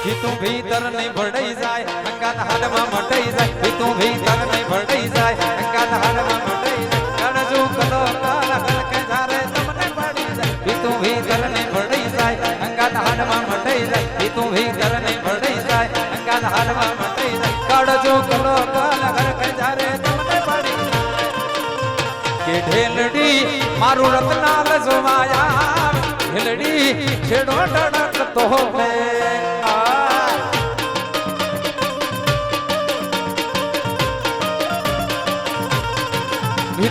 તું ભીતર નહીં ભડાઈ જાય અંગાત હાડમાં મટાઈ જાય તું ભીતર નહીં ભડાઈ જાય અંગાત હાડમાં મટાઈ જાય કરજુ કલો કાલા હલકે જારે તમને પડી જાય તું ભીતર નહીં ભડાઈ જાય અંગાત હાડમાં મટાઈ જાય તું ભીતર નહીં ભડાઈ જાય અંગાત હાડમાં મટાઈ જાય કરજુ કલો કાલા હલકે જારે તમને પડી કે ઢેલડી મારું રત્નાલ જોવાયા ઢેલડી છેડો ટડકતો મે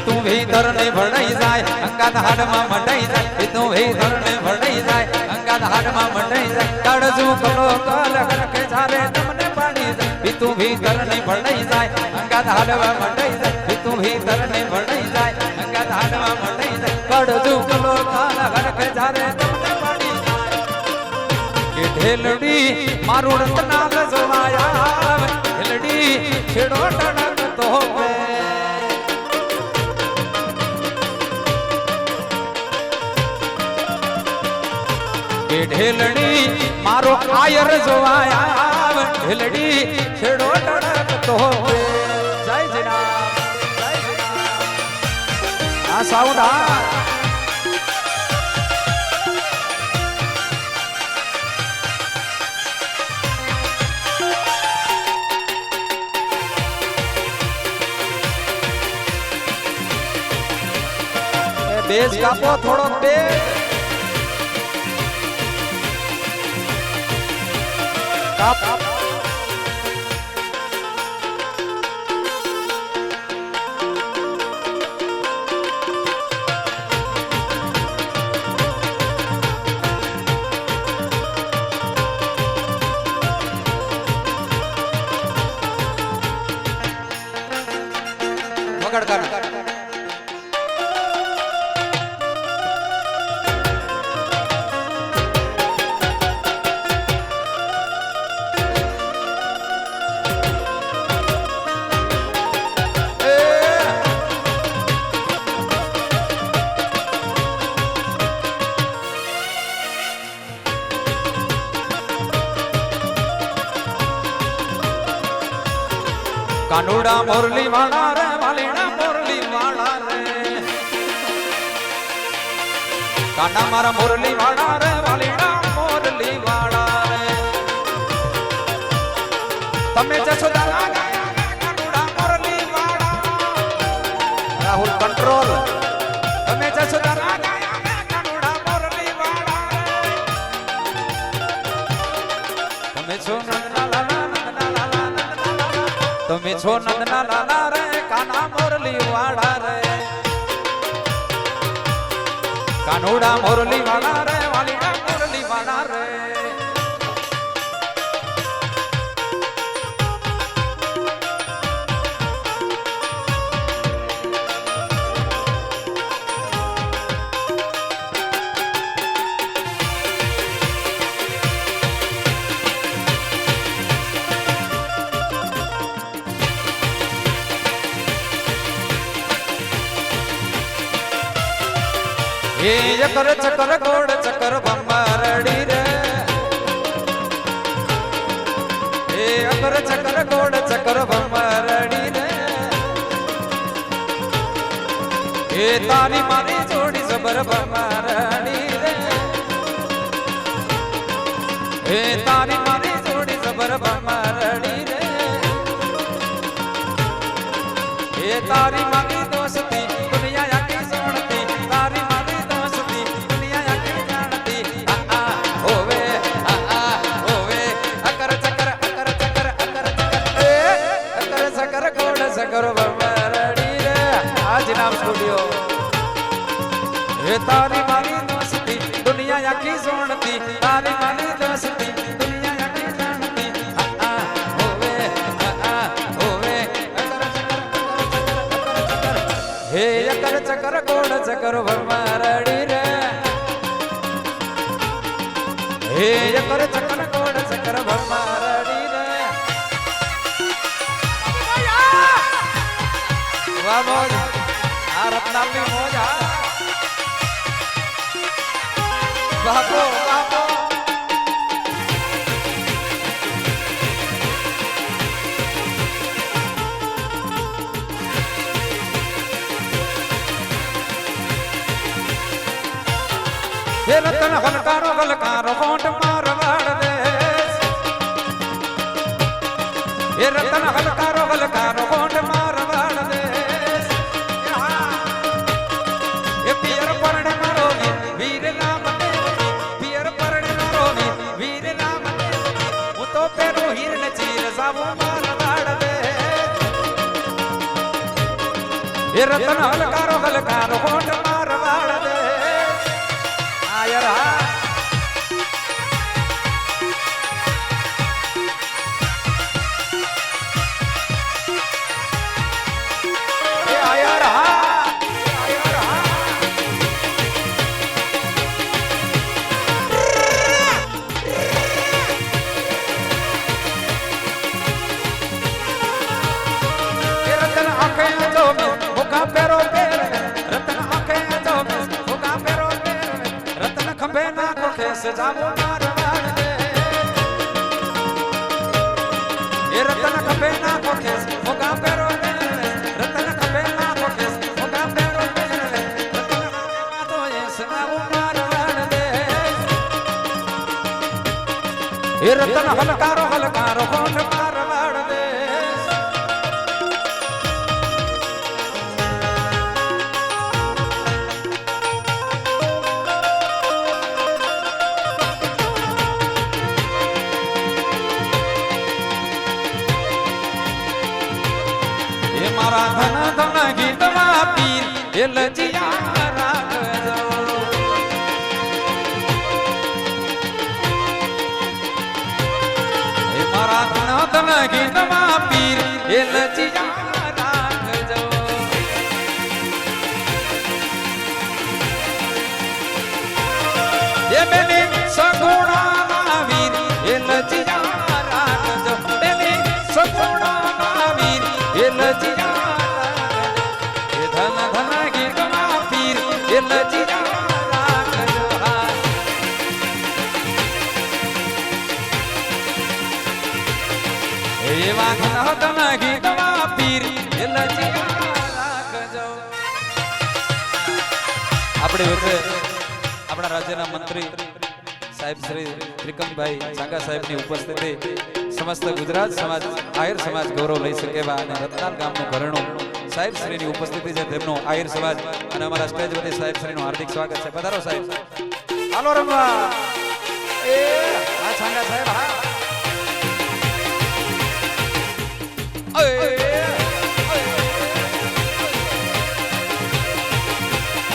તું ભીતર ને ભડાઈ જાય અંગાત હાડમાં મટાઈ જાય તું ભીતર ને ભડાઈ જાય અંગાત હાડમાં મટાઈ જાય તડજુ કલો કલ હરકે જારે તમને પાડી જાય તું ભીતર ને ભડાઈ જાય અંગાત હાડમાં મટાઈ જાય તું ભીતર ને ભડાઈ જાય અંગાત હાડમાં મટાઈ જાય તડજુ કલો કલ હરકે જારે તમને પાડી જાય કે ઢેલડી મારું રત્નાલ જોવાયા ઢેલડી છેડો ટડકતો હે ઢેલડી મારો આયર જોવાયા ઢેલડી છેડો ટડકતો જય જનાબ જય જનાબ આ સાઉન્ડ આ બેઝ કાપો થોડોક બેઝ કાપ વગડ કર કાનુડા મોરલી વાળા રે વાલીડા મોરલી વાળા રે કાના મારા મોરલી વાળા રે વાલીડા મોરલી વાળા રે તમે જશોદા ગાયા કાનુડા મોરલી વાળા રાહુલ કંટ્રોલ તમે જશોદા ગાયા કાનુડા મોરલી વાળા તમે છો તમે છો નંદના લાલા રે કાના મોરલી વાળા રે કાનુડા મોરલી વાળા રે વાલીડા મોરલી વાળા રે ચકર ચકર ગોડ ચકર ભમરડી રે એ અકર ચકર ગોડ ચકર ભમરડી રે એ તારી મારી જોડી જબર ભમરડી રે એ તારી મારી જોડી જબર ભમરડી રે એ તારી મારી દોસ્તી દુનિયા આખી સોણતી તારી तारी मारी दोस्ती दुनिया आखी सोणती तारी मारी दोस्ती दुनिया आखी जानती होवे हे अकर चकर गोड़ चकर भमरड़ी रे हे अकर चकर गोड़ चकर भमरड़ी रे वाह मौज आ रत्नाली मौज बापो बापो રતન હલકારો હલકારો હોઠ મારવાડ દે એ રતન હલકારો હલકારો હોઠ મારવાડ દે એ પિયર પરણે મારો વીર નામ પિયર પરણે મારો વીર નામ હું તો પેરો હીર ચીર સાવો મારવાડ દે એ રતન હલકારો હલકારો હોઠ મારવાડ દે આયર હા pero ratan आंखें जो होगा pero रतन खंबे ना को कैसे जावो मारवाड़ दे ये रतन खंबे ना को कैसे होगा pero रतन खंबे ना को कैसे होगा pero रतन खंबे तो ये सगावो मारवाड़ दे ये रतन हलकारो हलकारो होठ मारवाड़ दे મારા ધન ધન ગીતમાં પીર એ લજિયા રાખજો એ મારા ધન ધન ગીતમાં પીર એ લજિયા રાખજો એ બેની સગુણા વીર એ લજિયા રાખજો બેની સગુણા વીર એ લજિયા આપણી વચ્ચે આપણા રાજ્યના મંત્રી સાહેબ શ્રી ત્રિકમભાઈ ચાંગા સાહેબની ઉપસ્થિતિ સમસ્ત ગુજરાત સમાજ આહિર સમાજ ગૌરવ લઈ શકે એવા અને રતનાલ ગામનું ઘરણું સાહેબ શ્રીની ઉપસ્થિતિ છે તેમનો આહિર સમાજ અને અમારા સ્ટેજ વતી સાહેબ શ્રીનું હાર્દિક સ્વાગત છે. પધારો સાહેબ. હાલો રમવા એ આ ચાંગા સાહેબ હા